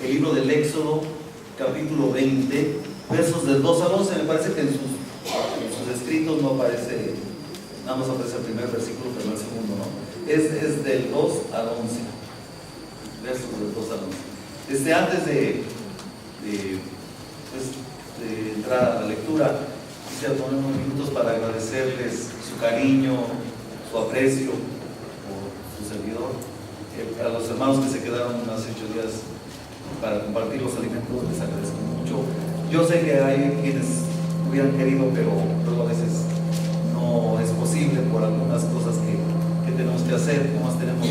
el libro del Éxodo, capítulo 20, versos del 2 al 11. Me parece que en sus escritos no aparece, nada más aparece el primer versículo, pero no el segundo, ¿no? Es del 2 al 11, versos del 2 al 11. Antes de entrar a la lectura, quisiera tomar unos minutos para agradecerles su cariño, su aprecio por su servidor, a los hermanos que se quedaron hace 8 días para compartir los alimentos, les agradezco mucho. Yo sé que hay quienes hubieran querido, pero luego a veces no es posible por algunas cosas que tenemos que hacer. Nomás tenemos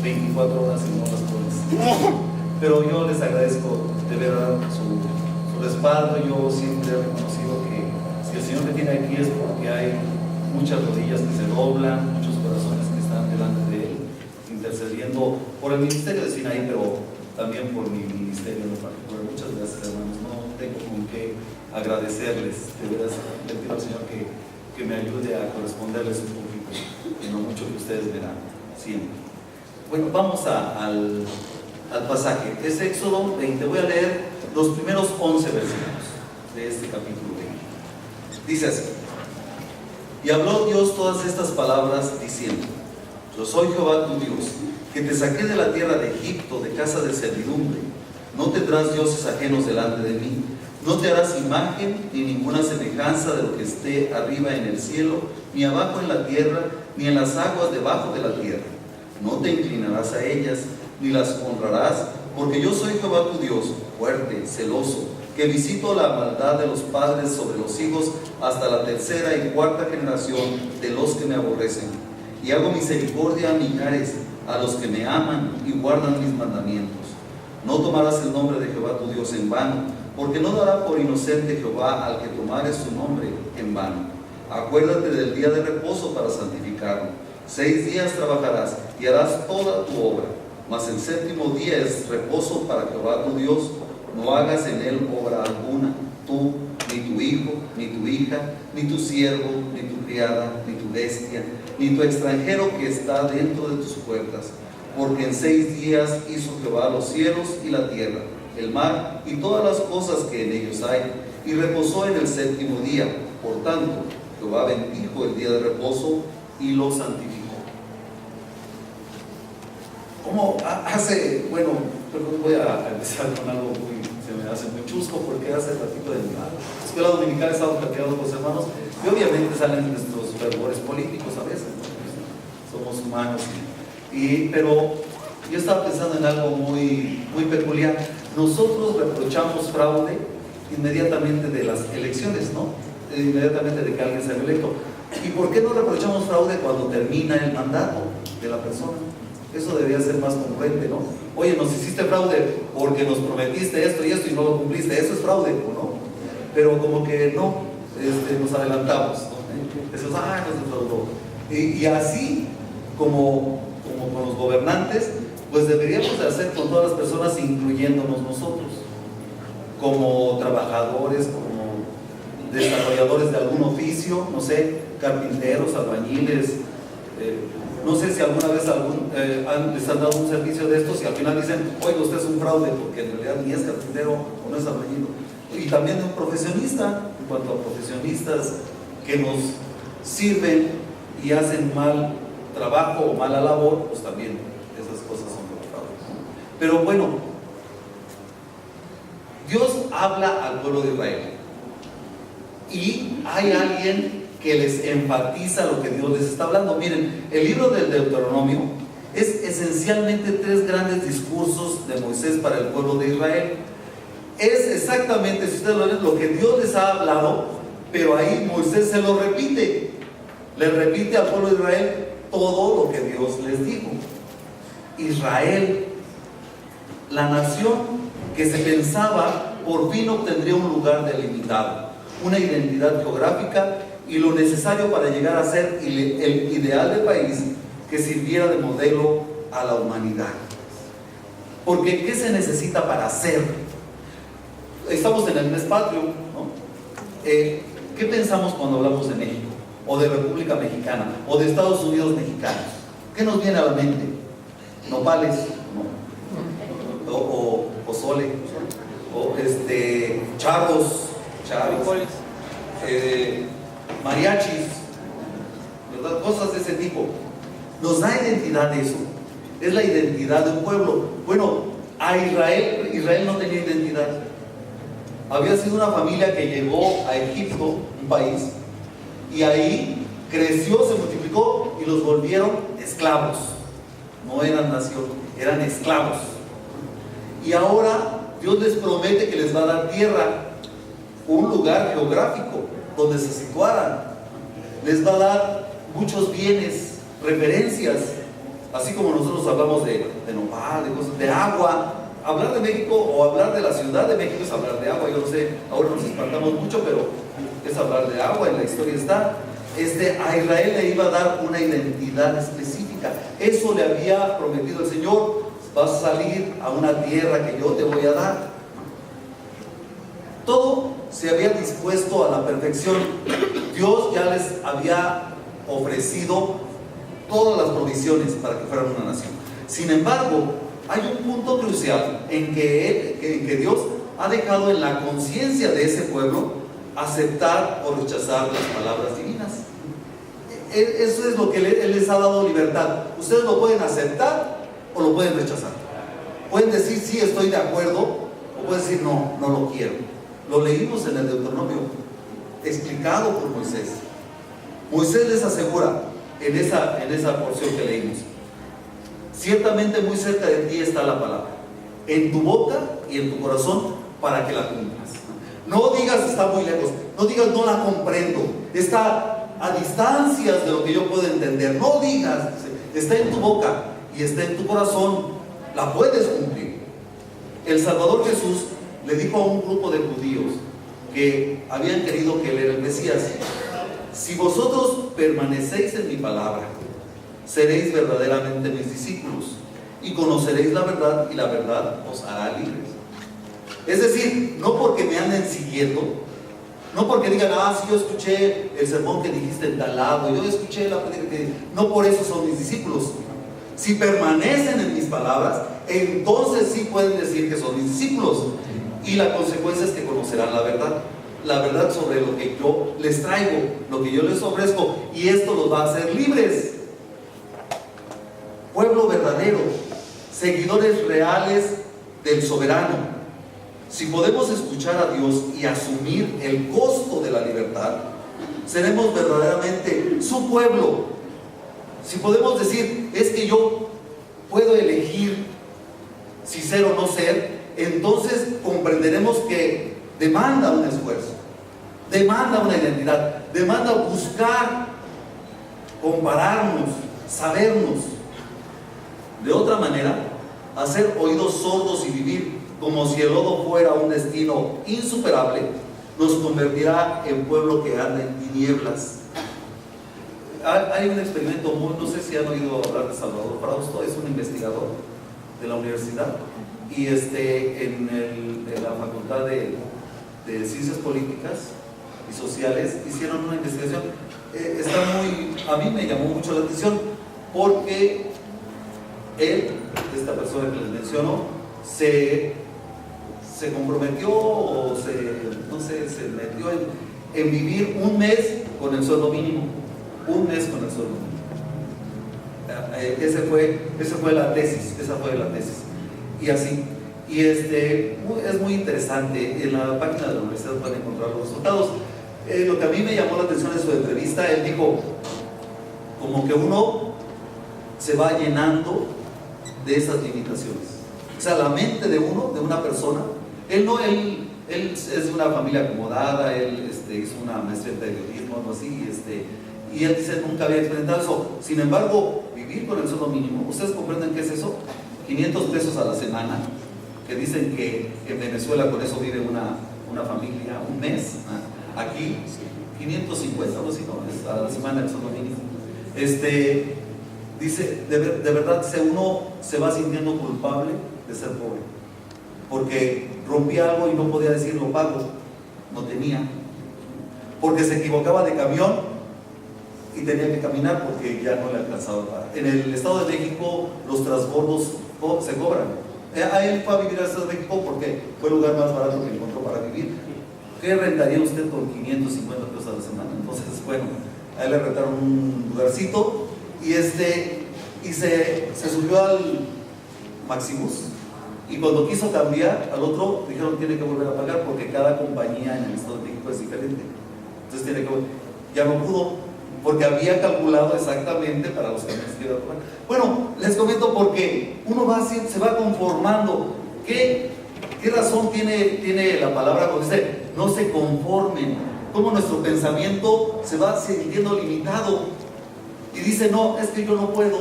24 horas y no las podemos. Pero yo les agradezco de verdad su respaldo. Yo siempre he reconocido que si el Señor me tiene aquí es porque hay muchas rodillas que se doblan, muchos corazones que están delante de Él, intercediendo por el ministerio de Sinaí, pero también por mi ministerio en particular. Muchas gracias, hermanos. No tengo con qué agradecerles. De verdad, le pido al Señor que me ayude a corresponderles un poquito en lo mucho que ustedes verán siempre. Bueno, vamos al pasaje. Es Éxodo 20. Voy a leer los primeros 11 versículos de este capítulo 20. Dice así: Y habló Dios todas estas palabras diciendo: Yo soy Jehová tu Dios, que te saqué de la tierra de Egipto, de casa de servidumbre. No tendrás dioses ajenos delante de mí. No te harás imagen ni ninguna semejanza de lo que esté arriba en el cielo, ni abajo en la tierra, ni en las aguas debajo de la tierra. No te inclinarás a ellas, ni las honrarás, porque yo soy Jehová tu Dios, fuerte, celoso, que visito la maldad de los padres sobre los hijos hasta la tercera y cuarta generación de los que me aborrecen. Y hago misericordia a millares, a los que me aman y guardan mis mandamientos. No tomarás el nombre de Jehová tu Dios en vano, porque no dará por inocente Jehová al que tomare su nombre en vano. Acuérdate del día de reposo para santificarlo. 6 días trabajarás y harás toda tu obra, mas el séptimo día es reposo para Jehová tu Dios. No hagas en él obra alguna, tú, ni tu hijo, ni tu hija, ni tu siervo, ni tu criada, ni tu bestia, ni tu extranjero que está dentro de tus puertas. Porque en 6 días hizo Jehová los cielos y la tierra, el mar y todas las cosas que en ellos hay, y reposó en el séptimo día. Por tanto, Jehová bendijo el día de reposo y lo santificó. ¿Cómo hace? Bueno, voy a empezar con algo se me hace muy chusco, porque hace ratito de la escuela dominical estamos platicando con los hermanos, y obviamente salen nuestros fervores políticos a veces, ¿no? Somos humanos. Pero yo estaba pensando en algo muy peculiar. Nosotros reprochamos fraude inmediatamente de las elecciones, ¿no? Inmediatamente de que alguien sea electo. ¿Y por qué no reprochamos fraude cuando termina el mandato de la persona? Eso debería ser más congruente, ¿no? Oye, nos hiciste fraude porque nos prometiste esto y esto y no lo cumpliste. Eso es fraude, ¿o no? Pero como que no, nos adelantamos, ¿no? Decimos, nos defraudó. Y así como con los gobernantes, pues deberíamos de hacer con todas las personas, incluyéndonos nosotros, como trabajadores, como desarrolladores de algún oficio, no sé, carpinteros, albañiles, no sé si alguna vez les han dado un servicio de estos y al final dicen, oiga, usted es un fraude, porque en realidad ni es carpintero o no es albañil. Y también de un profesionista, en cuanto a profesionistas que nos sirven y hacen mal trabajo o mala labor, pues también esas cosas son fraudes. Pero bueno, Dios habla al pueblo de Israel y hay alguien que les enfatiza lo que Dios les está hablando. Miren, el libro del Deuteronomio es esencialmente 3 grandes discursos de Moisés para el pueblo de Israel. Es exactamente, si ustedes lo ven, lo que Dios les ha hablado, pero ahí Moisés se lo repite. Le repite al pueblo de Israel todo lo que Dios les dijo. Israel, la nación que se pensaba por fin obtendría un lugar delimitado, una identidad geográfica y lo necesario para llegar a ser el ideal de país que sirviera de modelo a la humanidad. Porque ¿qué se necesita para ser? Estamos en el mes patrio, ¿no? ¿Qué pensamos cuando hablamos de México? O de República Mexicana, o de Estados Unidos mexicanos? ¿Qué nos viene a la mente? Nopales, ¿no? O pozole. pozole, o charros, mariachis, ¿verdad? Cosas de ese tipo. Nos da identidad eso. Es la identidad de un pueblo. Bueno, a Israel no tenía identidad. Había sido una familia que llegó a Egipto, un país, y ahí creció, se multiplicó y los volvieron esclavos. No eran nación, eran esclavos. Y ahora Dios les promete que les va a dar tierra, un lugar geográfico donde se situaran. Les va a dar muchos bienes, referencias, así como nosotros hablamos de nopal, de cosas, de agua. Hablar de México o hablar de la Ciudad de México es hablar de agua. Yo no sé, ahora nos espantamos mucho, pero es hablar de agua, en la historia está. A Israel le iba a dar una identidad específica. Eso le había prometido el Señor: vas a salir a una tierra que yo te voy a dar. Todo se había dispuesto a la perfección. Dios ya les había ofrecido todas las provisiones para que fueran una nación. Sin embargo, hay un punto crucial en que Dios ha dejado en la conciencia de ese pueblo aceptar o rechazar las palabras divinas. Eso es lo que Él les ha dado libertad. Ustedes lo pueden aceptar o lo pueden rechazar. Pueden decir sí, estoy de acuerdo, o pueden decir no, no lo quiero. Lo leímos en el Deuteronomio, explicado por Moisés. Moisés les asegura en esa porción que leímos: ciertamente muy cerca de ti está la palabra, en tu boca y en tu corazón, para que la cumplas. No digas está muy lejos, no digas no la comprendo, está a distancias de lo que yo puedo entender. No digas, está en tu boca y está en tu corazón, la puedes cumplir. El Salvador Jesús le dijo a un grupo de judíos que habían querido que Él era el Mesías: si vosotros permanecéis en mi palabra, seréis verdaderamente mis discípulos y conoceréis la verdad, y la verdad os hará libres. Es decir, no porque me anden siguiendo, no porque digan si yo escuché el sermón que dijiste en tal lado, yo escuché la prédica que... No por eso son mis discípulos. Si permanecen en mis palabras, entonces sí pueden decir que son mis discípulos, y la consecuencia es que conocerán la verdad sobre lo que yo les traigo, lo que yo les ofrezco, y esto los va a hacer libres. Pueblo verdadero, seguidores reales del soberano. Si podemos escuchar a Dios y asumir el costo de la libertad, seremos verdaderamente su pueblo. Si podemos decir, es que yo puedo elegir si ser o no ser, entonces comprenderemos que demanda un esfuerzo, demanda una identidad, demanda buscar, compararnos, sabernos. De otra manera, hacer oídos sordos y vivir como si el lodo fuera un destino insuperable, nos convertirá en pueblo que anda en tinieblas. Hay un experimento no sé si han oído hablar de Salvador Frausto. Es un investigador de la universidad, y en la Facultad de Ciencias Políticas y Sociales hicieron una investigación. A mí me llamó mucho la atención, porque esta persona que les menciono, se comprometió o se metió en vivir un mes con el sueldo mínimo. Un mes con el sueldo mínimo. Esa fue la tesis. Y así. Y es muy interesante. En la página de la universidad pueden encontrar los resultados. Lo que a mí me llamó la atención en su entrevista, él dijo, como que uno se va llenando de esas limitaciones. O sea, la mente de una persona, él es de una familia acomodada, él hizo una maestría en periodismo, algo así, y él dice, nunca había experimentado eso. Sin embargo, vivir con el sueldo mínimo, ¿ustedes comprenden qué es eso? 500 pesos a la semana, que dicen que en Venezuela con eso vive una familia un mes. Aquí 550, algo así, ¿no? A la semana el sueldo mínimo. Dice, de verdad, uno se va sintiendo culpable de ser pobre, porque rompía algo y no podía decir lo pago, no tenía, porque se equivocaba de camión y tenía que caminar porque ya no le alcanzaba para. En el Estado de México los transbordos se cobran. A él fue a vivir al Estado de México porque fue el lugar más barato que encontró para vivir. ¿Qué rentaría usted por 550 pesos a la semana? Entonces, bueno, a él le rentaron un lugarcito y se subió al Maximus, y cuando quiso cambiar al otro, dijeron tiene que volver a pagar porque cada compañía en el Estado de México es diferente. Entonces tiene que, ya no pudo, porque había calculado exactamente para los camiones que iba a tomar. Bueno, les comento porque uno se va conformando. ¿Qué razón tiene la palabra cuando dice no se conformen? Cómo nuestro pensamiento se va sintiendo limitado y dice no, es que yo no puedo,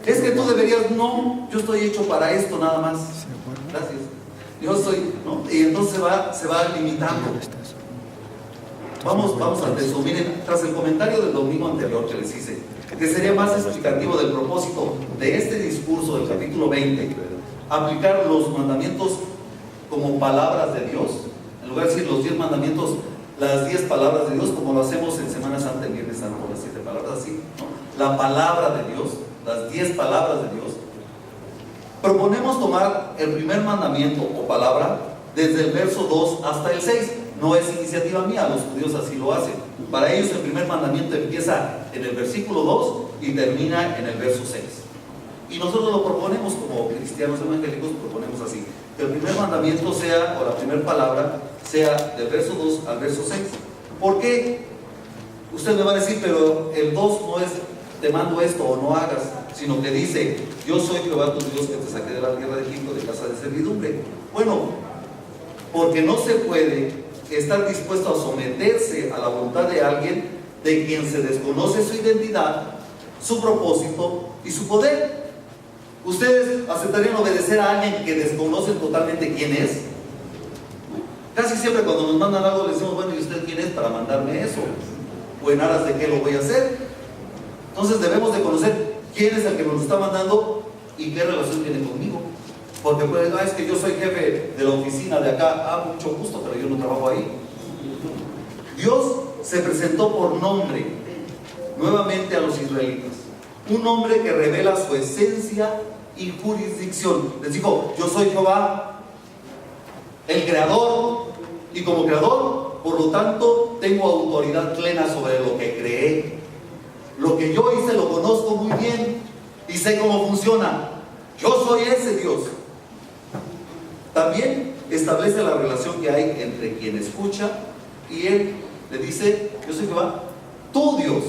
es que tú deberías, no, yo estoy hecho para esto nada más, gracias, yo soy, ¿no? Y entonces se va limitando. Vamos al texto. Miren, tras el comentario del domingo anterior que les hice, que sería más explicativo del propósito de este discurso del capítulo 20, aplicar los mandamientos como palabras de Dios, en lugar de decir los 10 mandamientos, las 10 palabras de Dios, como lo hacemos en Semana Santa, el Viernes Santo, las 7 palabras, así, ¿no? La palabra de Dios, las 10 palabras de Dios. Proponemos tomar el primer mandamiento o palabra desde el verso 2 hasta el 6. No es iniciativa mía, los judíos así lo hacen. Para ellos el primer mandamiento empieza en el versículo 2 y termina en el verso 6. Y nosotros lo proponemos como cristianos evangélicos, proponemos así: que el primer mandamiento sea, o la primera palabra, sea del verso 2 al verso 6. ¿Por qué? Usted me va a decir, pero el 2 no es te mando esto o no hagas, sino que dice, yo soy Jehová tu Dios que te saqué de la tierra de Egipto, de casa de servidumbre. Bueno, porque no se puede estar dispuesto a someterse a la voluntad de alguien de quien se desconoce su identidad, su propósito y su poder. ¿Ustedes aceptarían obedecer a alguien que desconocen totalmente quién es? Casi siempre cuando nos mandan algo le decimos, bueno, ¿y usted quién es para mandarme eso? ¿O en aras de qué lo voy a hacer? Entonces debemos de conocer quién es el que nos lo está mandando y qué relación tiene conmigo. Porque pues, es que yo soy jefe de la oficina de acá, mucho gusto, pero yo no trabajo ahí. Dios se presentó por nombre nuevamente a los israelitas, un nombre que revela su esencia y jurisdicción. Les dijo, yo soy Jehová, el creador, y como creador, por lo tanto, tengo autoridad plena sobre lo que creé. Lo que yo hice lo conozco muy bien y sé cómo funciona. Yo soy ese Dios. También establece la relación que hay entre quien escucha y Él. Le dice, yo soy Jehová, tu Dios.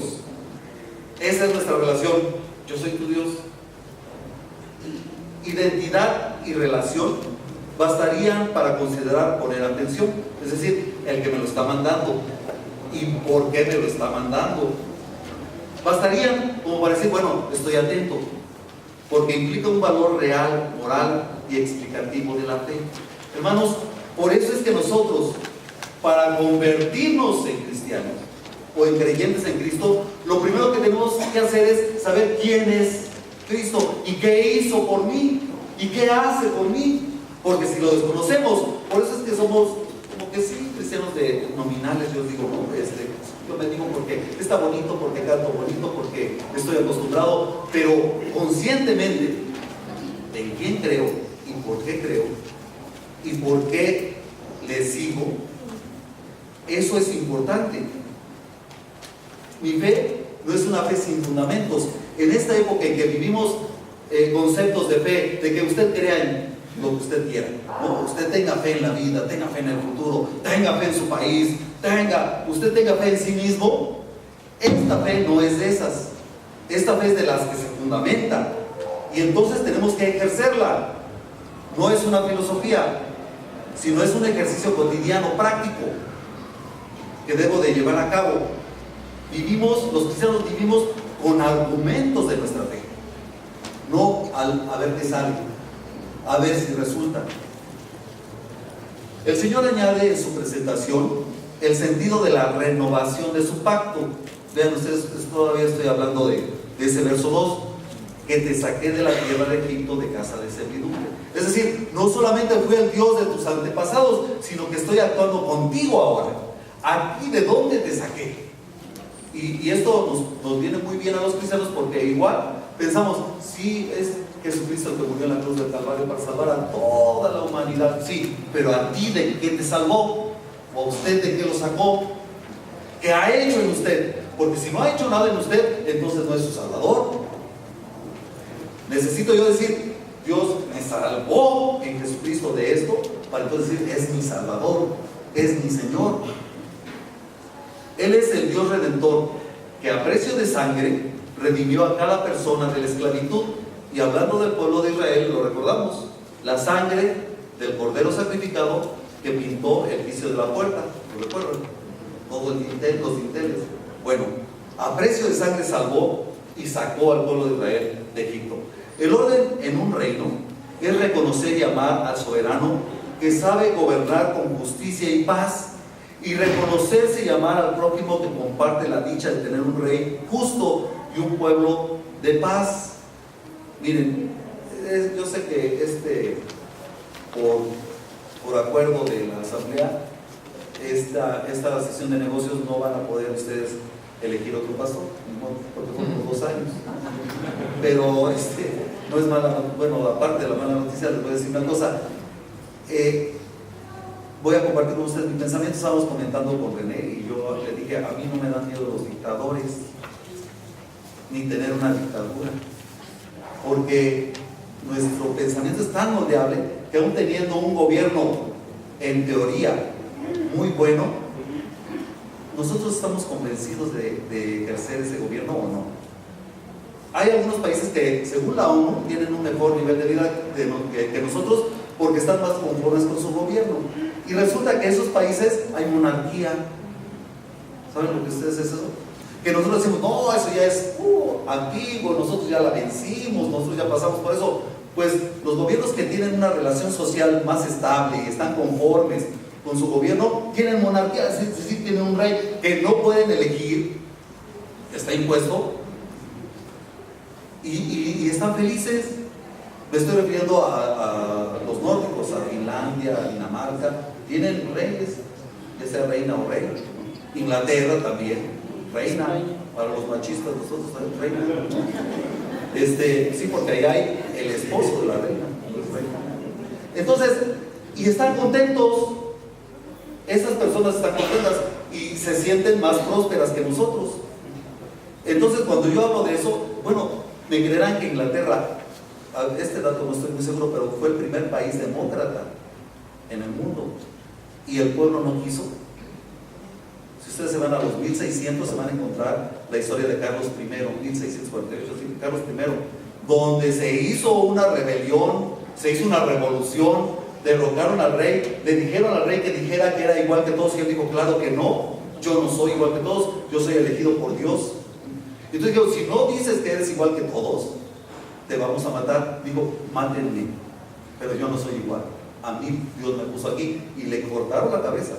Esa es nuestra relación. Yo soy tu Dios. Identidad y relación bastarían para considerar poner atención. Es decir, el que me lo está mandando y por qué me lo está mandando. Bastarían como para decir, bueno, estoy atento, porque implica un valor real, moral y explicativo de la fe. Hermanos, por eso es que nosotros, para convertirnos en cristianos o en creyentes en Cristo, lo primero que tenemos que hacer es saber quién es Cristo y qué hizo por mí y qué hace por mí. Porque si lo desconocemos, por eso es que somos como que sí, cristianos de nominales. Yo digo, no, yo me digo porque está bonito, porque canto bonito, porque estoy acostumbrado, pero conscientemente en quién creo y por qué creo y por qué le sigo, eso es importante. Mi fe no es una fe sin fundamentos. En esta época en que vivimos conceptos de fe, de que usted crea en lo que usted quiera, no, usted tenga fe en la vida, tenga fe en el futuro, tenga fe en su país, usted tenga fe en sí mismo. Esta fe no es de esas. Esta fe es de las que se fundamenta y entonces tenemos que ejercerla. No es una filosofía, sino es un ejercicio cotidiano, práctico, que debo de llevar a cabo. Los cristianos vivimos con argumentos de nuestra fe, no a ver qué sale, a ver si resulta. El Señor añade en su presentación el sentido de la renovación de su pacto. Vean ustedes, todavía estoy hablando de ese verso 2, que te saqué de la tierra de Egipto, de casa de servidumbre. Es decir, no solamente fui el Dios de tus antepasados, sino que estoy actuando contigo ahora. Aquí de dónde te saqué. Y esto nos viene muy bien a los cristianos, porque igual pensamos, sí, Jesucristo el que murió en la cruz del Calvario para salvar a toda la humanidad. Sí, pero a ti, ¿de qué te salvó? ¿O a usted de qué lo sacó? ¿Qué ha hecho en usted? Porque si no ha hecho nada en usted, entonces no es su Salvador. Necesito yo decir, Dios me salvó en Jesucristo de esto, para entonces decir, es mi Salvador, es mi Señor. Él es el Dios Redentor, que a precio de sangre redimió a cada persona de la esclavitud. Y hablando del pueblo de Israel, lo recordamos, la sangre del cordero sacrificado que pintó el piso de la puerta, ¿lo recuerdan? Todo el dintel, los dinteles. Bueno, a precio de sangre salvó y sacó al pueblo de Israel de Egipto. El orden en un reino es reconocer y amar al soberano que sabe gobernar con justicia y paz, y reconocerse y amar al prójimo que comparte la dicha de tener un rey justo y un pueblo de paz. Miren, yo sé que por acuerdo de la asamblea, esta sesión de negocios no van a poder ustedes elegir otro pastor, porque fueron por 2 años. Pero no es mala, bueno, aparte de la mala noticia, les voy a decir una cosa. Voy a compartir con ustedes mi pensamiento. Estábamos comentando con René y yo le dije, a mí no me dan miedo los dictadores, ni tener una dictadura, porque nuestro pensamiento es tan moldeable que aún teniendo un gobierno en teoría muy bueno, nosotros estamos convencidos de ejercer ese gobierno o no. Hay algunos países que, según la ONU, tienen un mejor nivel de vida que nosotros, porque están más conformes con su gobierno. Y resulta que en esos países hay monarquía. ¿Saben lo que ustedes es eso? Que nosotros decimos, no, eso ya es antiguo, nosotros ya la vencimos, nosotros ya pasamos por eso. Pues los gobiernos que tienen una relación social más estable y están conformes con su gobierno, tienen monarquía, es decir, tienen un rey que no pueden elegir, está impuesto, y están felices. Me estoy refiriendo a los nórdicos, a Finlandia, a Dinamarca, tienen reyes, ya sea reina o rey. Inglaterra también, reina, para los machistas nosotros también reina. Sí, porque ahí hay el esposo de la reina. Entonces, y están contentos, esas personas están contentas y se sienten más prósperas que nosotros. Entonces, cuando yo hablo de eso, bueno, me creerán que Inglaterra, este dato no estoy muy seguro, pero fue el primer país demócrata en el mundo, y el pueblo no quiso. Si ustedes se van a los 1600, se van a encontrar la historia de Carlos I, 1648, Carlos I, donde se hizo una rebelión, se hizo una revolución, derrocaron al rey, le dijeron al rey que dijera que era igual que todos, y él dijo, claro que no, yo no soy igual que todos, yo soy elegido por Dios. Entonces digo, si no dices que eres igual que todos, te vamos a matar. Digo, mátenme, pero yo no soy igual. A mí Dios me puso aquí, y le cortaron la cabeza.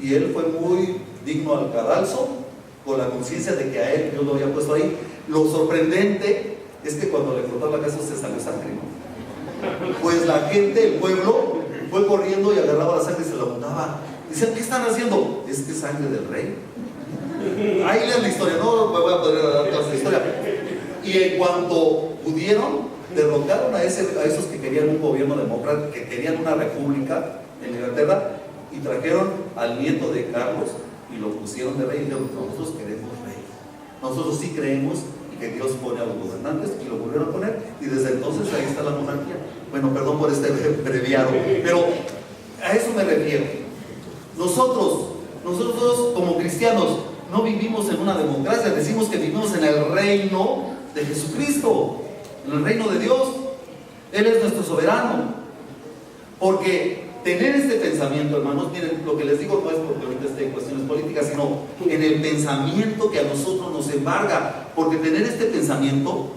Y él fue muy digno al cadalso, con la conciencia de que a él Dios lo había puesto ahí. Lo sorprendente es que cuando le cortaron la cabeza se salió sangre, ¿no? Pues la gente, el pueblo, fue corriendo y agarraba la sangre y se la untaba. Decían, ¿qué están haciendo? Es que es sangre del rey. Ahí lean la historia, no me voy a poder dar toda esa historia. Y en cuanto pudieron, derrocaron a esos que querían un gobierno demócrata, que querían una república en Inglaterra, y trajeron al nieto de Carlos y lo pusieron de rey. Y dijeron, nosotros queremos rey, nosotros sí creemos que Dios pone a los gobernantes, y lo volvieron a poner, y desde entonces ahí está la monarquía. Bueno, perdón por este abreviado, pero a eso me refiero. Nosotros como cristianos no vivimos en una democracia, decimos que vivimos en el reino de Jesucristo, en el reino de Dios. Él es nuestro soberano. Porque tener este pensamiento, hermanos, miren, lo que les digo no es porque ahorita esté en cuestiones políticas, sino en el pensamiento que a nosotros nos embarga. Porque tener este pensamiento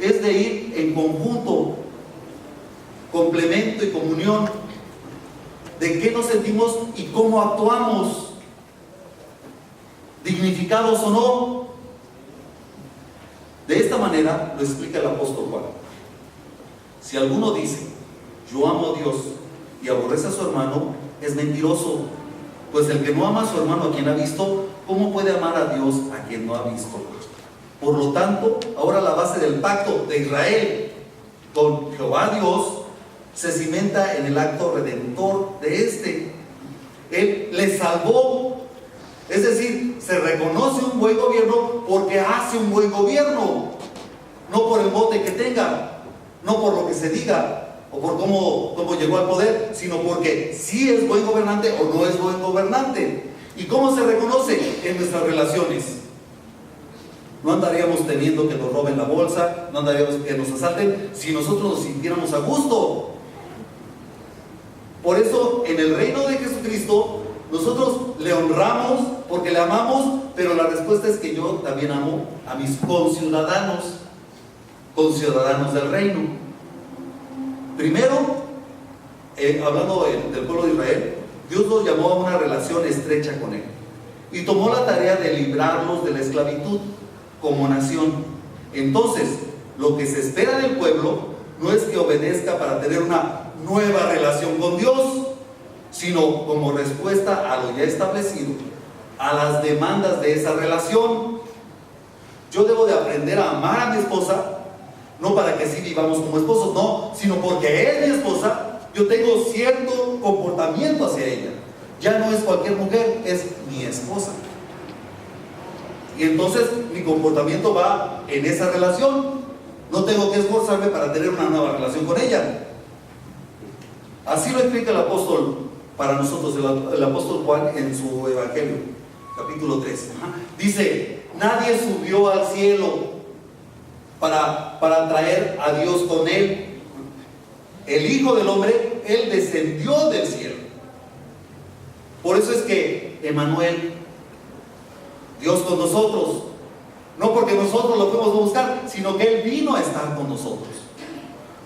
es de ir en conjunto, complemento y comunión de qué nos sentimos y cómo actuamos, dignificados o no. De esta manera lo explica el apóstol Juan. Si alguno dice, yo amo a Dios, y aborrece a su hermano, es mentiroso. Pues el que no ama a su hermano a quien ha visto, ¿cómo puede amar a Dios a quien no ha visto? Por lo tanto, ahora la base del pacto de Israel con Jehová Dios se cimenta en el acto redentor de este. Él le salvó, es decir, se reconoce un buen gobierno porque hace un buen gobierno, no por el bote que tenga, no por lo que se diga o por cómo llegó al poder, sino porque sí es buen gobernante o no es buen gobernante. ¿Y cómo se reconoce? En nuestras relaciones. No andaríamos temiendo que nos roben la bolsa, no andaríamos que nos asalten, si nosotros nos sintiéramos a gusto. Por eso, en el reino de Jesucristo, nosotros le honramos porque le amamos, pero la respuesta es que yo también amo a mis conciudadanos del reino. Primero, hablando del pueblo de Israel, Dios los llamó a una relación estrecha con Él y tomó la tarea de librarlos de la esclavitud como nación. Entonces, lo que se espera del pueblo no es que obedezca para tener una nueva relación con Dios, sino como respuesta a lo ya establecido, a las demandas de esa relación. Yo debo de aprender a amar a mi esposa, no para que sí vivamos como esposos, no, sino porque es mi esposa, yo tengo cierto comportamiento hacia ella. Ya no es cualquier mujer, es mi esposa. Y entonces mi comportamiento va en esa relación. No tengo que esforzarme para tener una nueva relación con ella. Así lo explica el apóstol para nosotros, el apóstol Juan en su Evangelio, capítulo 3. Dice, nadie subió al cielo para traer a Dios con él. El Hijo del Hombre, Él descendió del cielo. Por eso es que Emmanuel, Dios con nosotros, no porque nosotros lo fuimos a buscar, sino que Él vino a estar con nosotros.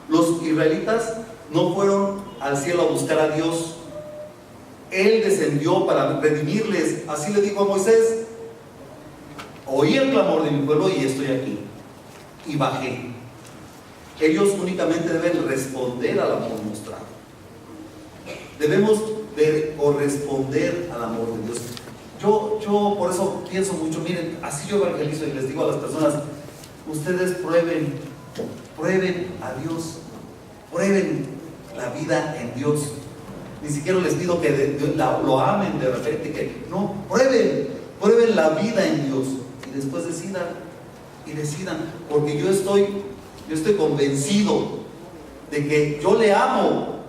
Los israelitas no fueron al cielo a buscar a Dios. Él descendió para redimirles. Así le dijo a Moisés: oí el clamor de mi pueblo y estoy aquí. Y bajé. Ellos únicamente deben responder al amor mostrado. Debemos de corresponder al amor de Dios. Yo por eso pienso mucho, miren, así yo evangelizo y les digo a las personas: ustedes prueben a Dios, prueben la vida en Dios. Ni siquiera les pido que lo amen de repente, que no, prueben la vida en Dios y después decidan, porque yo estoy convencido de que yo le amo,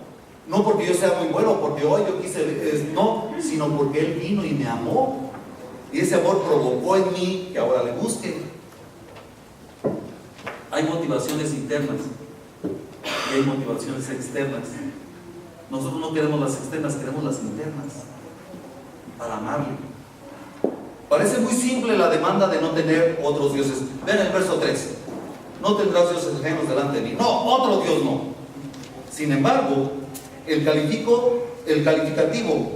no porque yo sea muy bueno, porque hoy yo quise, no, sino porque Él vino y me amó, y ese amor provocó en mí que ahora le busque. Hay motivaciones internas y hay motivaciones externas. Nosotros no queremos las externas, queremos las internas para amarle. Parece muy simple la demanda de no tener otros dioses. Vean el verso 3: no tendrás dioses ajenos delante de mí. No, otro Dios no. Sin embargo, el calificativo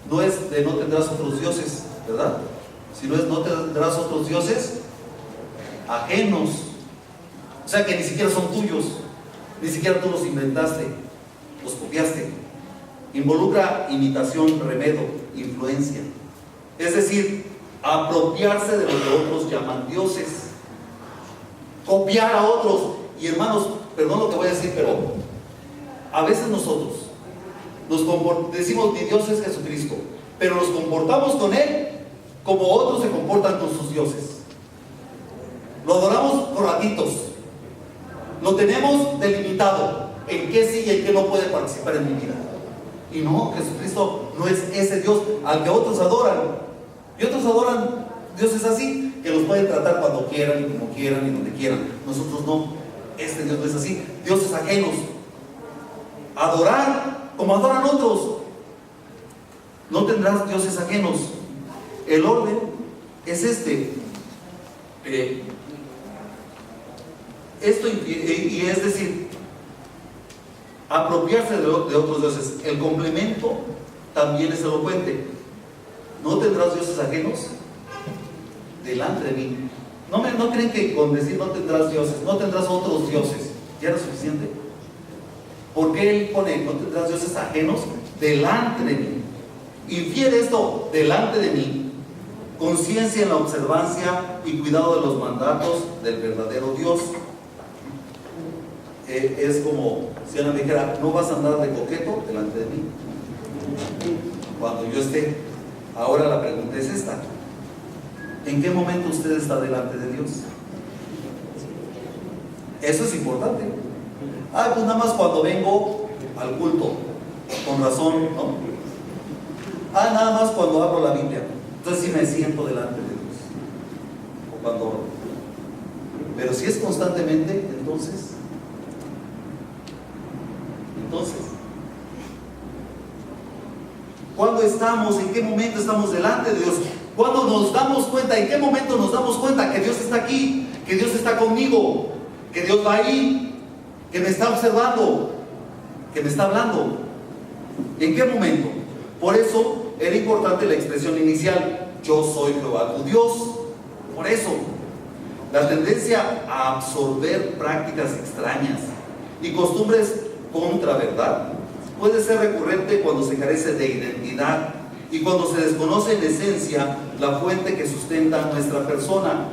no es de no tendrás otros dioses, ¿verdad? Sino es no tendrás otros dioses ajenos. O sea que ni siquiera son tuyos, ni siquiera tú los inventaste, los copiaste. Involucra imitación, remedo, influencia. Es decir, apropiarse de lo que otros llaman dioses, copiar a otros. Y hermanos, perdón lo que voy a decir, pero a veces nosotros decimos mi Dios es Jesucristo, pero nos comportamos con Él como otros se comportan con sus dioses. Lo adoramos por ratitos, lo tenemos delimitado en qué sí y en qué no puede participar en mi vida. Y no, Jesucristo no es ese Dios al que otros adoran. Y otros adoran dioses así, que los pueden tratar cuando quieran y como quieran y donde quieran. Nosotros no, este Dios no es así. Dioses ajenos, adorar como adoran otros. No tendrás dioses ajenos. El orden es este. Esto y es decir, apropiarse de otros dioses. El complemento también es elocuente. No tendrás dioses ajenos delante de mí. No creen que con decir no tendrás dioses, no tendrás otros dioses, ya era suficiente. ¿Por qué Él pone no tendrás dioses ajenos delante de mí? Infiere esto, delante de mí, conciencia en la observancia y cuidado de los mandatos del verdadero Dios. es como si Ana me dijera, no vas a andar de coqueto delante de mí cuando yo esté. Ahora la pregunta es esta: ¿en qué momento usted está delante de Dios? Eso es importante. Pues nada más cuando vengo al culto, con razón, ¿no? Nada más cuando abro la Biblia, entonces sí me siento delante de Dios, o cuando oro. Pero si es constantemente, entonces, ¿cuándo estamos? ¿En qué momento estamos delante de Dios? ¿Cuándo nos damos cuenta? ¿En qué momento nos damos cuenta que Dios está aquí, que Dios está conmigo, que Dios va ahí, que me está observando, que me está hablando? ¿En qué momento? Por eso era importante la expresión inicial: yo soy Jehová tu Dios. Por eso, la tendencia a absorber prácticas extrañas y costumbres contra verdad puede ser recurrente cuando se carece de identidad y cuando se desconoce en esencia la fuente que sustenta nuestra persona.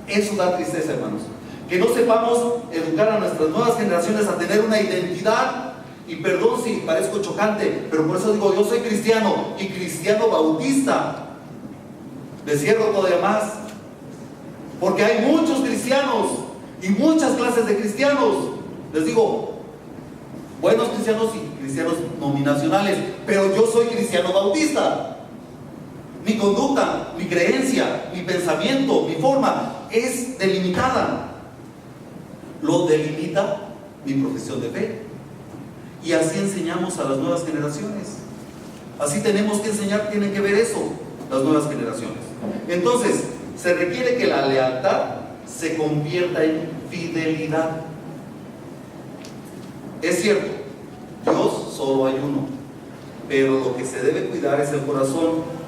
Eso da tristeza, hermanos, que no sepamos educar a nuestras nuevas generaciones a tener una identidad. Y perdón si parezco chocante, pero por eso digo, yo soy cristiano y cristiano bautista. Le cierro todavía más, porque hay muchos cristianos y muchas clases de cristianos. Les digo, buenos cristianos y cristianos nominacionales, pero yo soy cristiano bautista. Mi conducta, mi creencia, mi pensamiento, mi forma es delimitada. Lo delimita mi profesión de fe. Y así enseñamos a las nuevas generaciones. Así tenemos que enseñar, tienen que ver eso las nuevas generaciones. Entonces, se requiere que la lealtad se convierta en fidelidad. Es cierto, Dios solo hay uno, pero lo que se debe cuidar es el corazón,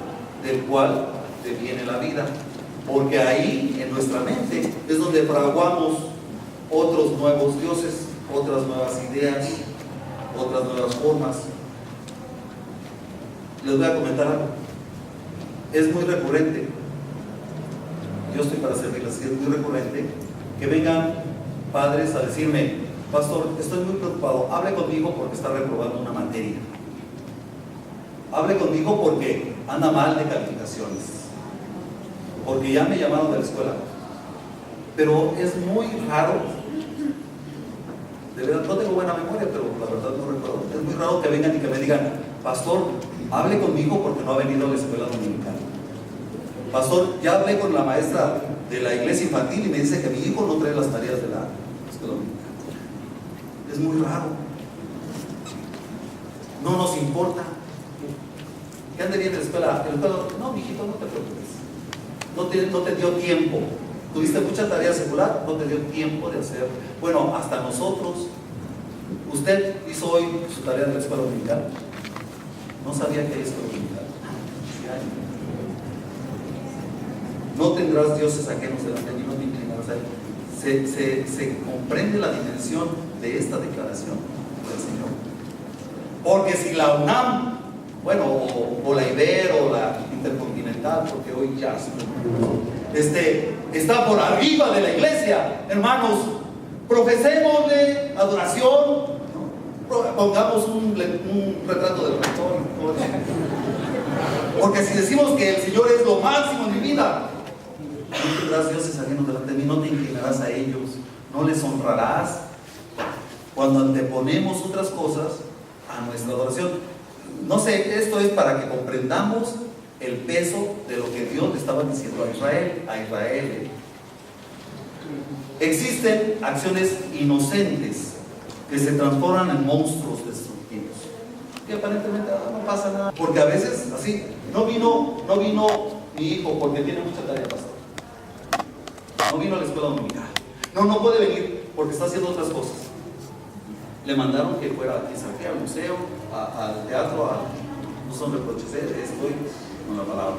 del cual deviene la vida, porque ahí en nuestra mente es donde fraguamos otros nuevos dioses, otras nuevas ideas, otras nuevas formas. Les voy a comentar algo. Es muy recurrente, yo estoy para servirles, es muy recurrente que vengan padres a decirme: pastor, estoy muy preocupado, hable conmigo porque está reprobando una materia, hable conmigo porque anda mal de calificaciones, porque ya me llamaron de la escuela. Pero es muy raro, de verdad, no tengo buena memoria, pero la verdad no recuerdo. Es muy raro que vengan y que me digan: pastor, hable conmigo porque no ha venido a la escuela dominical. Pastor, ya hablé con la maestra de la iglesia infantil y me dice que mi hijo no trae las tareas de la escuela dominical. Es muy raro. No nos importa que ande bien en la escuela. No, mijito, no te preocupes. No te dio tiempo. Tuviste mucha tarea secular, no te dio tiempo de hacer. Bueno, hasta nosotros. Usted hizo hoy su tarea de la escuela dominical. No sabía que hay escuela dominical. Sí hay. No tendrás dioses ajenos delante de mí, no te inclinarás a él. Se comprende la dimensión de esta declaración del Señor. Porque si la UNAM, bueno, o la Iber o la Intercontinental, porque hoy ya está por arriba de la iglesia, hermanos, profesémosle adoración, ¿no? Pongamos un retrato del rector, porque si decimos que el Señor es lo máximo en mi vida, no tendrás dioses ajenos delante de mí, no te inclinarás a ellos, no les honrarás. Cuando anteponemos otras cosas a nuestra adoración, no sé, esto es para que comprendamos el peso de lo que Dios le estaba diciendo a Israel. Existen acciones inocentes que se transforman en monstruos destructivos, que aparentemente no pasa nada, porque a veces así, no vino mi hijo porque tiene mucha tarea, pastor, no vino a la escuela dominical, no puede venir porque está haciendo otras cosas. Le mandaron que fuera al museo, al teatro, no son reproches, estoy con la palabra.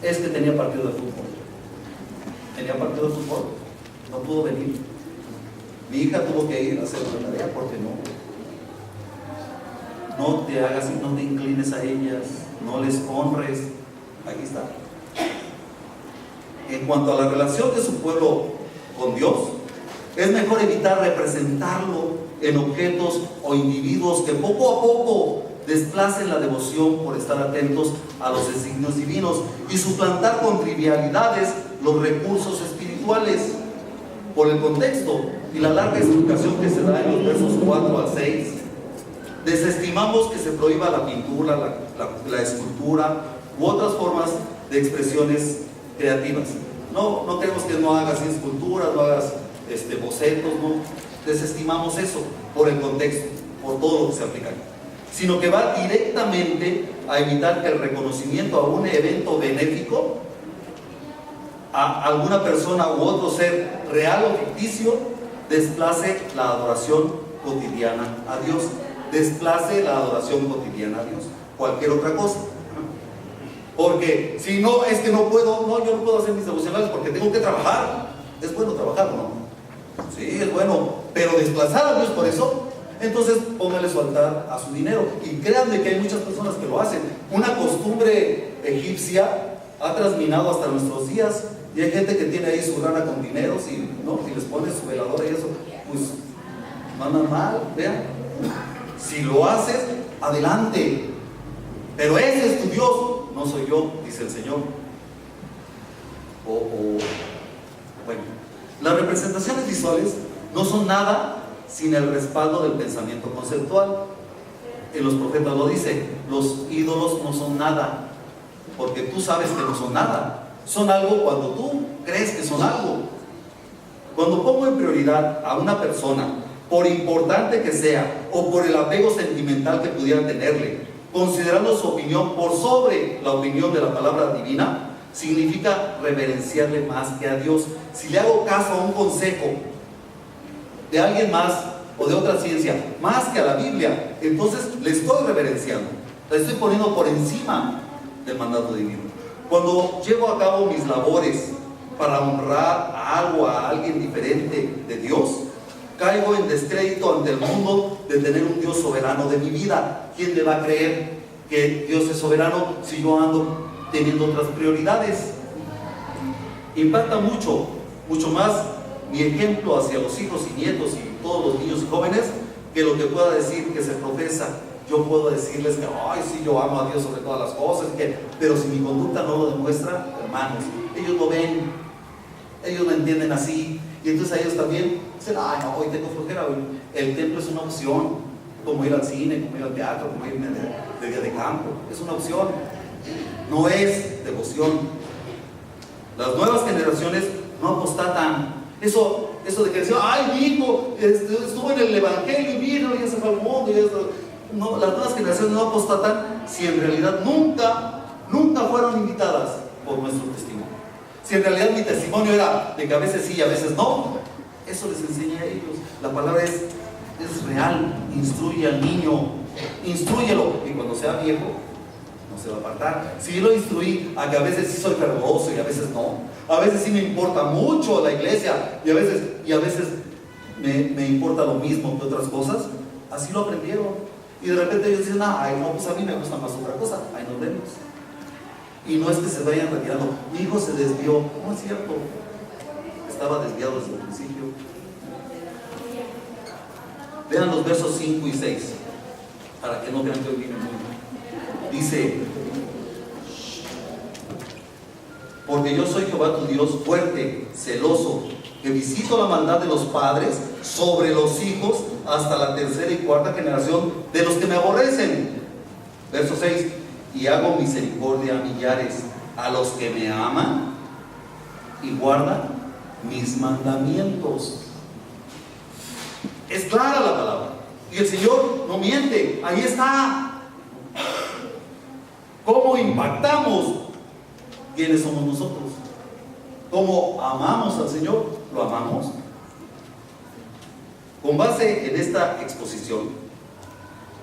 Es que tenía partido de fútbol. No pudo venir. Mi hija tuvo que ir a hacer la tarea porque no te hagas y no te inclines a ellas, no les honres. Aquí está. En cuanto a la relación de su pueblo con Dios, es mejor evitar representarlo en objetos o individuos que poco a poco desplacen la devoción por estar atentos a los designios divinos y suplantar con trivialidades los recursos espirituales. Por el contexto y la larga explicación que se da en los versos 4 al 6, desestimamos que se prohíba la pintura, la escultura u otras formas de expresiones creativas. No queremos que no hagas esculturas, no hagas bocetos, no. Desestimamos eso por el contexto, por todo lo que se aplica, sino que va directamente a evitar que el reconocimiento a un evento benéfico, a alguna persona u otro ser real o ficticio, desplace la adoración cotidiana a Dios. Desplace la adoración cotidiana a Dios. Cualquier otra cosa. Porque si no, es que no puedo, yo no puedo hacer mis devocionales porque tengo que trabajar. ¿Es bueno trabajar o no? Sí, es bueno, pero desplazar a Dios por eso, entonces póngale su altar a su dinero. Y créanme que hay muchas personas que lo hacen. Una costumbre egipcia ha trasminado hasta nuestros días. Y hay gente que tiene ahí su rana con dineros y les pone su veladora y eso, pues no anda mal, vean. Si lo haces, adelante. Pero ese es tu Dios, no soy yo, dice el Señor. Bueno, las representaciones visuales no son nada sin el respaldo del pensamiento conceptual. En los profetas lo dice, los ídolos no son nada, porque tú sabes que no son nada. Son algo cuando tú crees que son algo. Cuando pongo en prioridad a una persona, por importante que sea, o por el apego sentimental que pudiera tenerle, considerando su opinión por sobre la opinión de la palabra divina, significa reverenciarle más que a Dios. Si le hago caso a un consejo de alguien más o de otra ciencia, más que a la Biblia, entonces le estoy reverenciando, le estoy poniendo por encima del mandato divino. Cuando llevo a cabo mis labores para honrar a algo, a alguien diferente de Dios, caigo en descrédito ante el mundo de tener un Dios soberano de mi vida. ¿Quién le va a creer que Dios es soberano si yo ando teniendo otras prioridades? Impacta mucho más mi ejemplo hacia los hijos y nietos y todos los niños y jóvenes que lo que pueda decir que se profesa. Yo puedo decirles que, sí, yo amo a Dios sobre todas las cosas, pero si mi conducta no lo demuestra, hermanos, ellos lo ven, ellos lo entienden así, y entonces a ellos también dicen, no, hoy tengo flojera, hoy. El templo es una opción, como ir al cine, como ir al teatro, como ir de día de campo, es una opción, no es devoción. Las nuevas generaciones no apostatan. Eso de que decían, mi hijo estuvo en el evangelio y vino y ya se fue al mundo y eso. No, las nuevas generaciones no apostatan si en realidad nunca fueron invitadas por nuestro testimonio. Si en realidad mi testimonio era de que a veces sí y a veces no, eso les enseña a ellos. La palabra es real. Instruye al niño, instrúyelo, y cuando sea viejo no se va a apartar. Si yo lo instruí a que a veces sí soy fervoroso y a veces no, a veces sí me importa mucho la iglesia y a veces me importa lo mismo que otras cosas, así lo aprendieron. Y de repente ellos dicen, pues a mí me gusta más otra cosa, ahí nos vemos. Y no es que se vayan retirando. Mi hijo se desvió, no es cierto, estaba desviado desde el principio. Vean los versos 5 y 6, para que no vean que hoy viene muy. Dice, porque yo soy Jehová tu Dios, fuerte, celoso, que visito la maldad de los padres sobre los hijos hasta la tercera y cuarta generación de los que me aborrecen. Verso 6, y hago misericordia a millares, a los que me aman y guardan mis mandamientos. Es clara la palabra, y el Señor no miente, ahí está. ¿Cómo impactamos? ¿Quiénes somos nosotros? ¿Cómo amamos al Señor? ¿Lo amamos? Con base en esta exposición,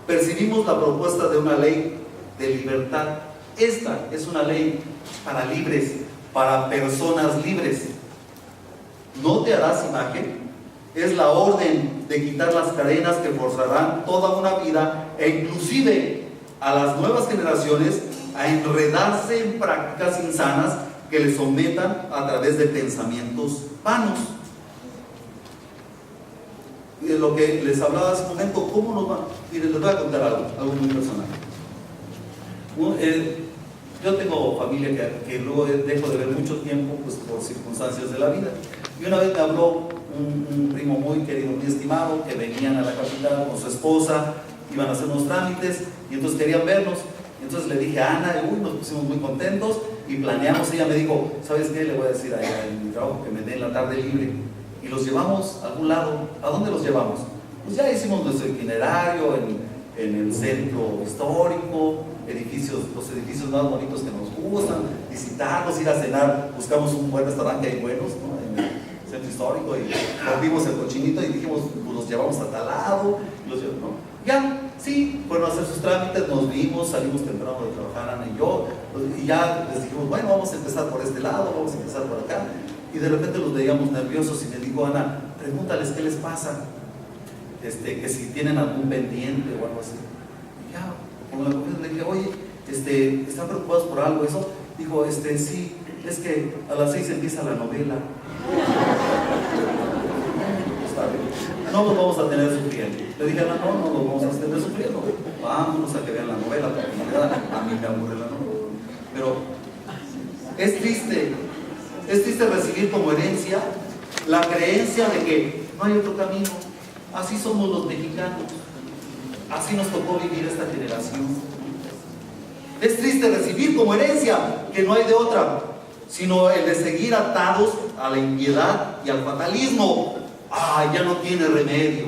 percibimos la propuesta de una ley de libertad. Esta es una ley para libres, para personas libres. No te harás imagen. Es la orden de quitar las cadenas que forzarán toda una vida e inclusive a las nuevas generaciones a enredarse en prácticas insanas que les sometan a través de pensamientos vanos. lo que les hablaba hace un momento, ¿cómo nos va? Miren, les voy a contar algo muy personal. Yo tengo familia que luego dejo de ver mucho tiempo, pues por circunstancias de la vida. Y una vez me habló un primo muy querido, muy estimado, que venían a la capital con su esposa, iban a hacer unos trámites y entonces querían vernos. Entonces le dije a Ana, y nos pusimos muy contentos y planeamos. Ella me dijo, ¿sabes qué? Le voy a decir a ella en mi trabajo que me den la tarde libre y los llevamos a algún lado. ¿A dónde los llevamos? Pues ya hicimos nuestro itinerario en el centro histórico, los edificios más bonitos que nos gustan, visitarlos, ir a cenar. Buscamos un buen restaurante que hay buenos, ¿no?, en el centro histórico, y rompimos el cochinito y dijimos, pues los llevamos a tal lado, ¿no? Ya, sí, fueron a hacer sus trámites, nos vimos, salimos temprano de trabajar Ana y yo, y ya les dijimos, bueno, vamos a empezar por este lado, vamos a empezar por acá, y de repente los veíamos nerviosos y me dijo Ana, pregúntales qué les pasa, que si tienen algún pendiente o algo así. Y ya, con la confianza le dije, oye, ¿están preocupados por algo eso? Dijo, sí, es que a las 6 empieza la novela. No los vamos a tener sufriendo. Le dije, no los vamos a tener sufriendo. Vámonos a que vean la novela, porque en realidad a mí me aburre la novela. Pero es triste recibir como herencia la creencia de que no hay otro camino. Así somos los mexicanos. Así nos tocó vivir esta generación. Es triste recibir como herencia que no hay de otra, sino el de seguir atados a la impiedad y al fatalismo. Ya no tiene remedio,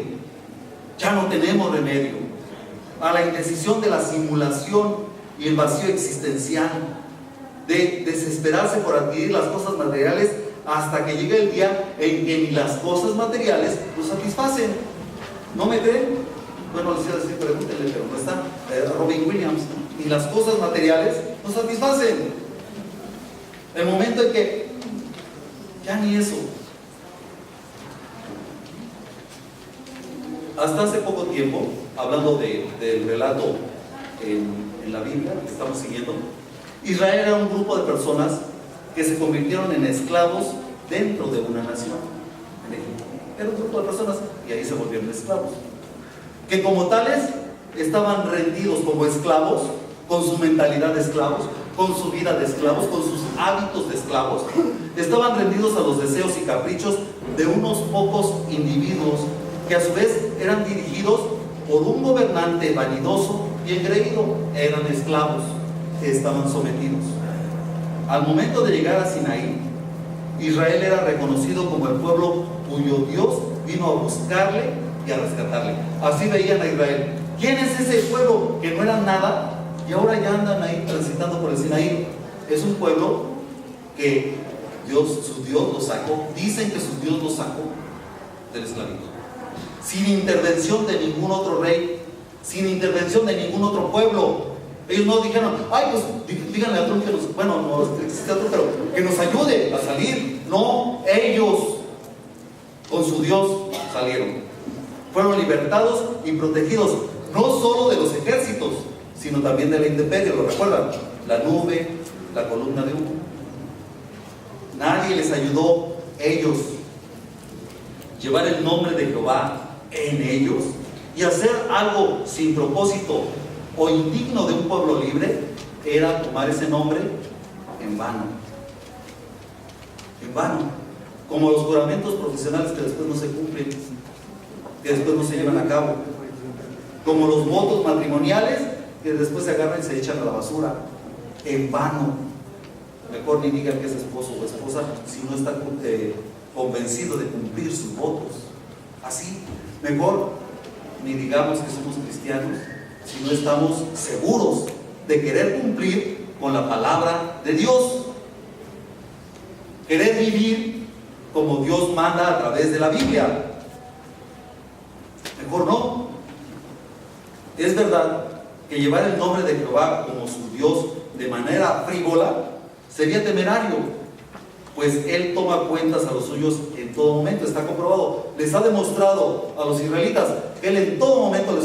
ya no tenemos remedio. A la indecisión de la simulación y el vacío existencial, de desesperarse por adquirir las cosas materiales hasta que llegue el día en que ni las cosas materiales lo satisfacen. ¿No me creen? Bueno, les iba a decir, pregúntenle, pero no está. Robin Williams, ni las cosas materiales lo satisfacen. El momento en que ya ni eso. Hasta hace poco tiempo, hablando del relato en la Biblia que estamos siguiendo, Israel era un grupo de personas que se convirtieron en esclavos dentro de una nación, en Egipto. Era un grupo de personas y ahí se volvieron esclavos, que como tales estaban rendidos como esclavos, con su mentalidad de esclavos, con su vida de esclavos, con sus hábitos de esclavos. Estaban rendidos a los deseos y caprichos de unos pocos individuos que a su vez eran dirigidos por un gobernante vanidoso y engreído. Eran esclavos que estaban sometidos. Al momento de llegar a Sinaí, Israel era reconocido como el pueblo cuyo Dios vino a buscarle y a rescatarle. Así veían a Israel. ¿Quién es ese pueblo que no era nada y ahora ya andan ahí transitando por el Sinaí? Es un pueblo que su Dios los sacó. Dicen que su Dios los sacó del esclavitud, sin intervención de ningún otro rey, sin intervención de ningún otro pueblo. Ellos no dijeron, pues díganle a Trump que nos, bueno, no existe otro, pero que nos ayude a salir. No, ellos con su Dios salieron. Fueron libertados y protegidos, no solo de los ejércitos, sino también de la intemperie. ¿Lo recuerdan? La nube, la columna de humo. Nadie les ayudó. Ellos llevar el nombre de Jehová en ellos y hacer algo sin propósito o indigno de un pueblo libre era tomar ese nombre en vano. En vano. Como los juramentos profesionales que después no se cumplen, que después no se llevan a cabo. Como los votos matrimoniales que después se agarran y se echan a la basura. En vano. Mejor ni digan que es esposo o esposa si no está convencido de cumplir sus votos. Así, mejor ni digamos que somos cristianos si no estamos seguros de querer cumplir con la palabra de Dios, querer vivir como Dios manda a través de la Biblia. Mejor no. Es verdad que llevar el nombre de Jehová como su Dios de manera frívola sería temerario, pues Él toma cuentas a los suyos en todo momento. Está comprobado. Les ha demostrado a los israelitas que Él en todo momento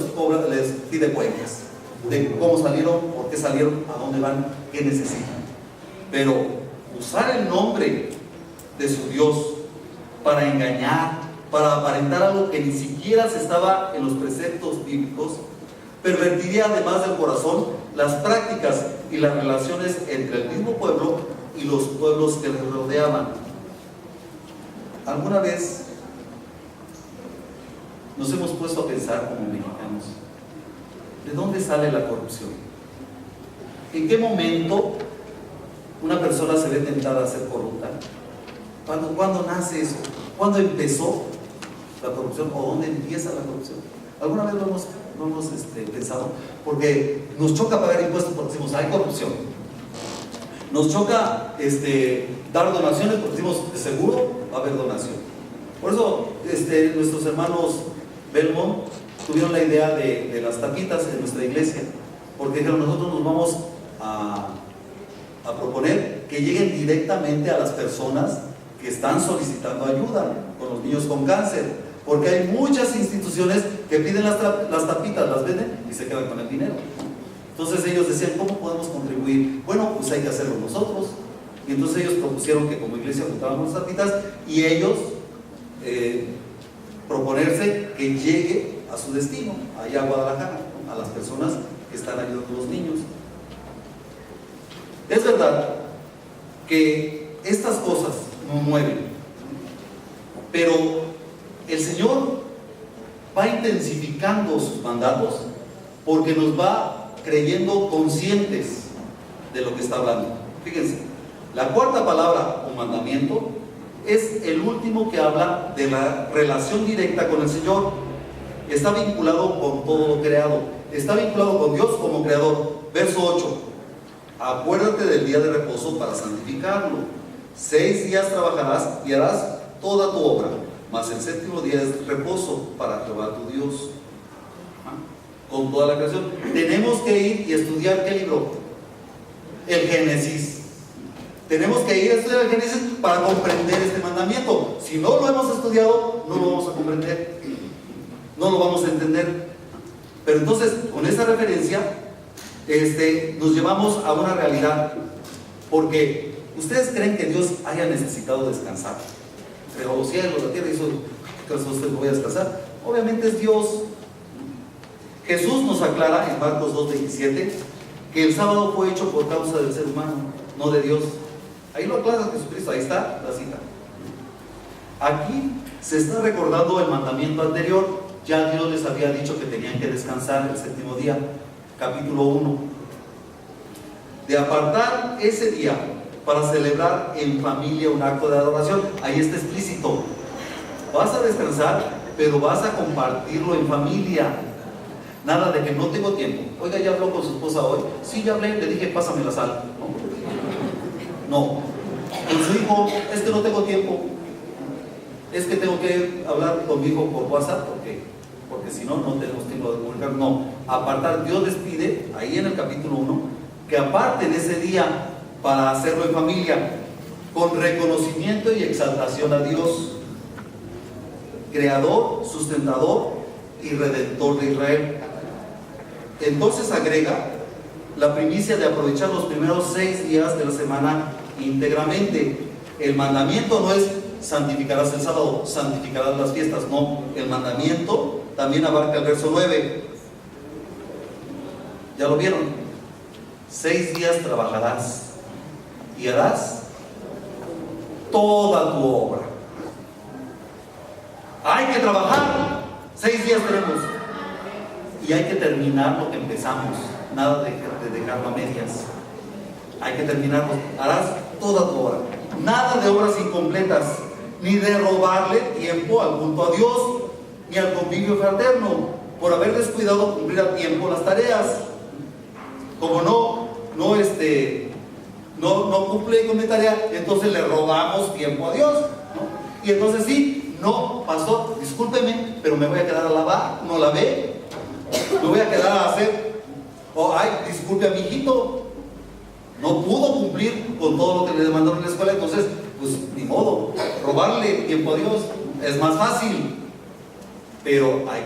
les pide cuentas de cómo salieron, por qué salieron, a dónde van, qué necesitan. Pero usar el nombre de su Dios para engañar para aparentar algo que ni siquiera se estaba en los preceptos bíblicos, pervertiría además del corazón las prácticas y las relaciones entre el mismo pueblo y los pueblos que le rodeaban. ¿Alguna vez nos hemos puesto a pensar como mexicanos, ¿de dónde sale la corrupción? ¿En qué momento una persona se ve tentada a ser corrupta? ¿Cuándo nace eso? ¿Cuándo empezó la corrupción? ¿O dónde empieza la corrupción? ¿Alguna vez lo hemos pensado? Porque nos choca pagar impuestos porque decimos, hay corrupción. Nos choca dar donaciones porque decimos, de seguro va a haber donación. Por eso nuestros hermanos Belmont tuvieron la idea de las tapitas en nuestra iglesia, porque dijeron, nosotros nos vamos a proponer que lleguen directamente a las personas que están solicitando ayuda con los niños con cáncer, porque hay muchas instituciones que piden las tapitas, las venden y se quedan con el dinero. Entonces ellos decían, ¿cómo podemos contribuir? Bueno, pues hay que hacerlo nosotros. Y entonces ellos propusieron que como iglesia juntábamos las tapitas y ellos proponerse que llegue a su destino, allá a Guadalajara, a las personas que están ayudando a los niños. Es verdad que estas cosas nos mueven, pero el Señor va intensificando sus mandatos porque nos va creyendo conscientes de lo que está hablando. Fíjense, la cuarta palabra o mandamiento es el último que habla de la relación directa con el Señor. Está vinculado con todo lo creado, está vinculado con Dios como creador. Verso 8: acuérdate del día de reposo para santificarlo. 6 días trabajarás y harás toda tu obra, mas el séptimo día es reposo para Jehová tu Dios. Con toda la creación. Tenemos que ir y estudiar ¿qué libro? El Génesis. Tenemos que ir a estudiar el Génesis para comprender este mandamiento. Si no lo hemos estudiado, no lo vamos a comprender, no lo vamos a entender. Pero entonces, con esa referencia, nos llevamos a una realidad. Porque ¿ustedes creen que Dios haya necesitado descansar? Creó los cielos, la tierra, y hizo, ¿acaso usted no voy a descansar? Obviamente es Dios. Jesús nos aclara en Marcos 2:27 que el sábado fue hecho por causa del ser humano, no de Dios. Ahí lo aclara Jesucristo, ahí está la cita. Aquí se está recordando el mandamiento anterior. Ya Dios les había dicho que tenían que descansar el séptimo día, capítulo 1. De apartar ese día para celebrar en familia un acto de adoración. Ahí está explícito. Vas a descansar, pero vas a compartirlo en familia. Nada de que no tengo tiempo. Oiga, ¿ya habló con su esposa hoy? Sí, ya hablé, le dije, pásame la sal. No. Con su hijo, es que no tengo tiempo. Es que tengo que hablar con mi hijo por WhatsApp, porque si no, no tenemos tiempo de comunicar. No. Apartar, Dios les pide, ahí en el capítulo 1, que aparten ese día para hacerlo en familia, con reconocimiento y exaltación a Dios, creador, sustentador y redentor de Israel. Entonces agrega la primicia de aprovechar los primeros 6 días de la semana íntegramente. El mandamiento no es santificarás el sábado, santificarás las fiestas, no. El mandamiento también abarca el verso 9. ¿Ya lo vieron? 6 días trabajarás y harás toda tu obra. Hay que trabajar. 6 días tenemos. Y hay que terminar lo que empezamos. Nada de dejarlo a medias. Hay que terminarlo. Harás toda tu obra. Nada de obras incompletas, ni de robarle tiempo al culto a Dios, ni al convivio fraterno, por haber descuidado cumplir a tiempo las tareas. Como no cumple con mi tarea, entonces le robamos tiempo a Dios, ¿no? Y entonces sí, no pasó, discúlpeme, pero me voy a quedar a lavar, no lavé, me voy a quedar a hacer, ay, disculpe a mi hijito, no pudo cumplir con todo lo que le demandaron en la escuela, entonces, pues ni modo, robarle tiempo a Dios es más fácil, pero hay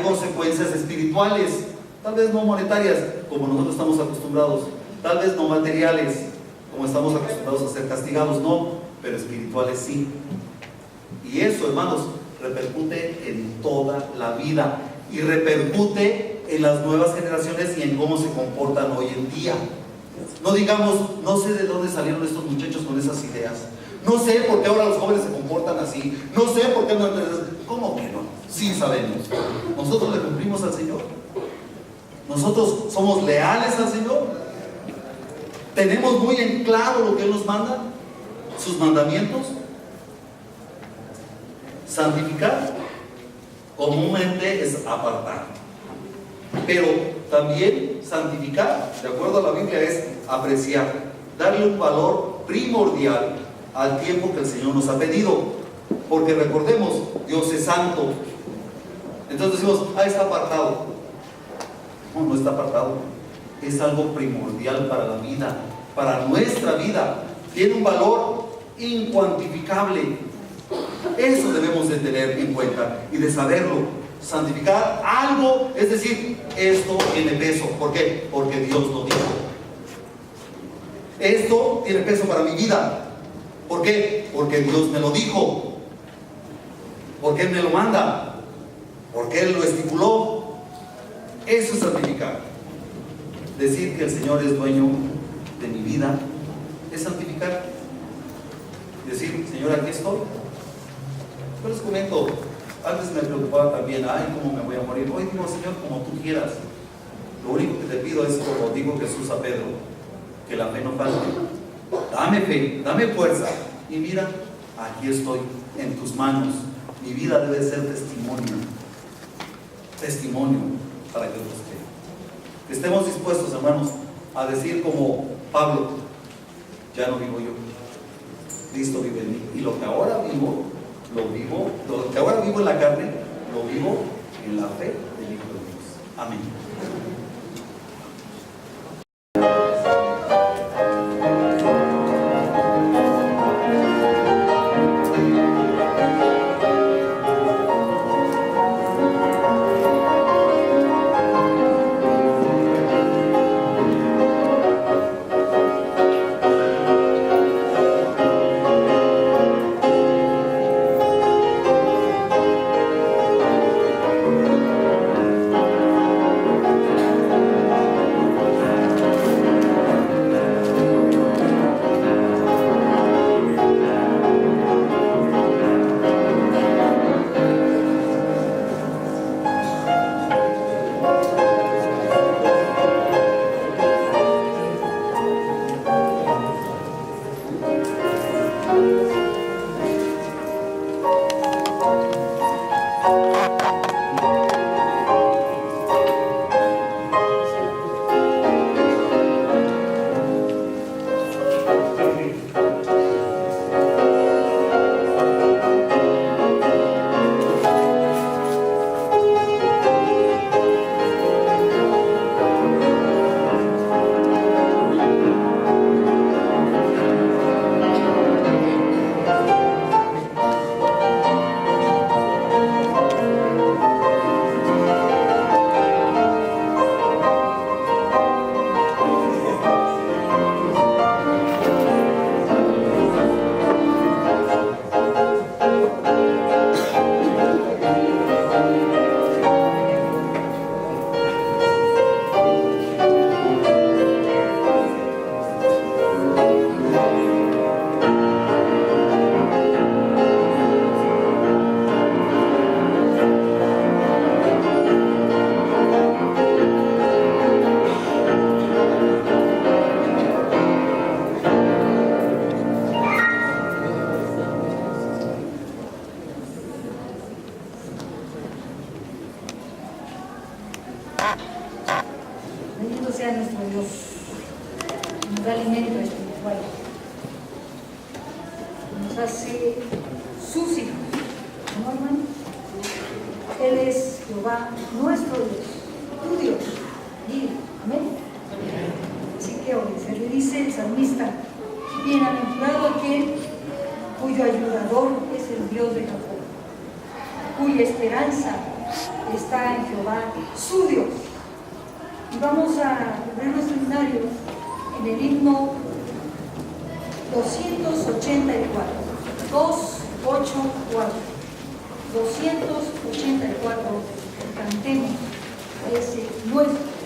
consecuencias espirituales, tal vez no monetarias, como nosotros estamos acostumbrados, tal vez no materiales, como estamos acostumbrados a ser castigados, no, pero espirituales sí. Y eso, hermanos, repercute en toda la vida y repercute en las nuevas generaciones y en cómo se comportan hoy en día. No digamos, no sé de dónde salieron estos muchachos con esas ideas, no sé por qué ahora los jóvenes se comportan así, no sé por qué no. ¿Cómo que no? Sí sabemos. Nosotros le cumplimos al Señor, nosotros somos leales al Señor, tenemos muy en claro lo que Él nos manda, sus mandamientos. Santificar comúnmente es apartar, pero también santificar, de acuerdo a la Biblia, es apreciar, darle un valor primordial al tiempo que el Señor nos ha pedido, porque recordemos, Dios es santo. Entonces decimos, está apartado. No, no está apartado, es algo primordial para la vida, para nuestra vida, tiene un valor incuantificable. Eso debemos de tener en cuenta y de saberlo. Santificar algo, es decir, esto tiene peso. ¿Por qué? Porque Dios lo dijo. Esto tiene peso para mi vida. ¿Por qué? Porque Dios me lo dijo. Porque Él me lo manda. Porque Él lo estipuló. Eso es santificar. Decir que el Señor es dueño de mi vida es santificar. Decir, Señor, aquí estoy. Yo les comento, antes me preocupaba también, ¿cómo me voy a morir? Hoy digo, Señor, como tú quieras. Lo único que te pido es, como dijo Jesús a Pedro, que la fe no falte. Dame fe, dame fuerza. Y mira, aquí estoy, en tus manos. Mi vida debe ser testimonio. Testimonio para que otros crean. Que estemos dispuestos, hermanos, a decir como Pablo, ya no vivo yo, Cristo vive en mí. Y lo que ahora vivo, lo que ahora vivo en la carne, lo vivo en la fe del Hijo de Dios. Amén. Bendito sea nuestro Dios, nos da alimento espiritual, nos hace sus hijos, ¿no, hermano? Él es Jehová, nuestro Dios, tu Dios, y amén. Así que obedecer, le dice el salmista, bienaventurado aquel cuyo ayudador es el Dios de Jacob, cuya esperanza está en Jehová, su Dios. Y vamos a ver nuestro himnario en el himno 284. 284. 284. 284. Cantemos ese nuestro.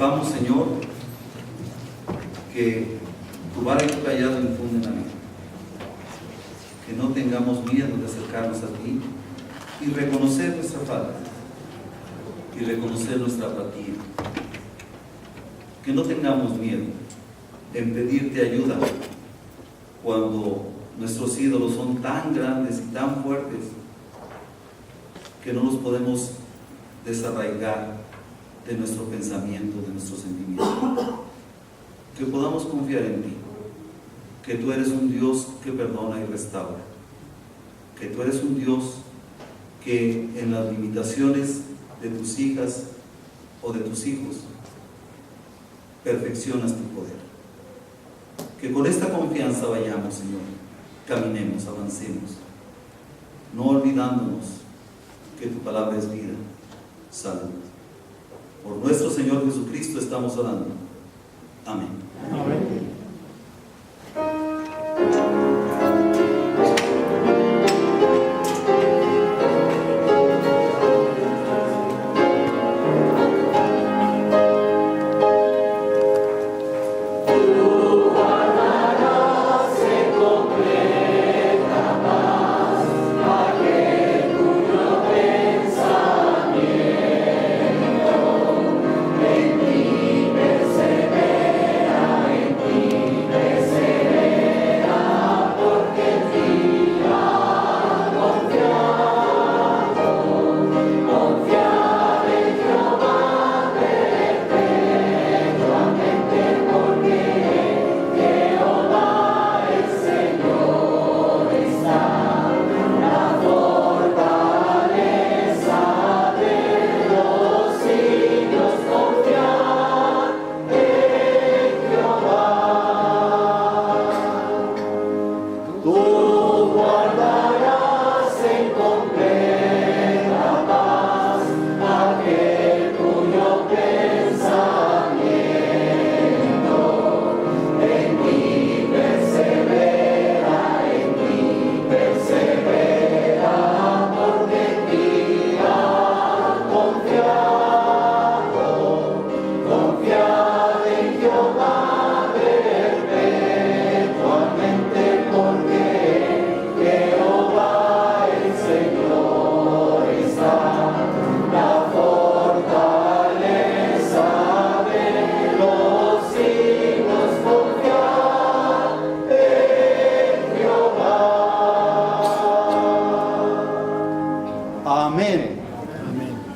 sepamos, Señor, que tu vara y tu callado infunden a mí. Que no tengamos miedo de acercarnos a ti y reconocer nuestra falta y reconocer nuestra apatía. Que no tengamos miedo en pedirte ayuda cuando nuestros ídolos son tan grandes y tan fuertes que no los podemos desarraigar de nuestro pensamiento, de nuestro sentimiento. Que podamos confiar en ti, que tú eres un Dios que perdona y restaura, que tú eres un Dios que en las limitaciones de tus hijas o de tus hijos perfeccionas tu poder. Que con esta confianza vayamos, Señor, caminemos, avancemos, no olvidándonos que tu palabra es vida, salud. Por nuestro Señor Jesucristo estamos orando.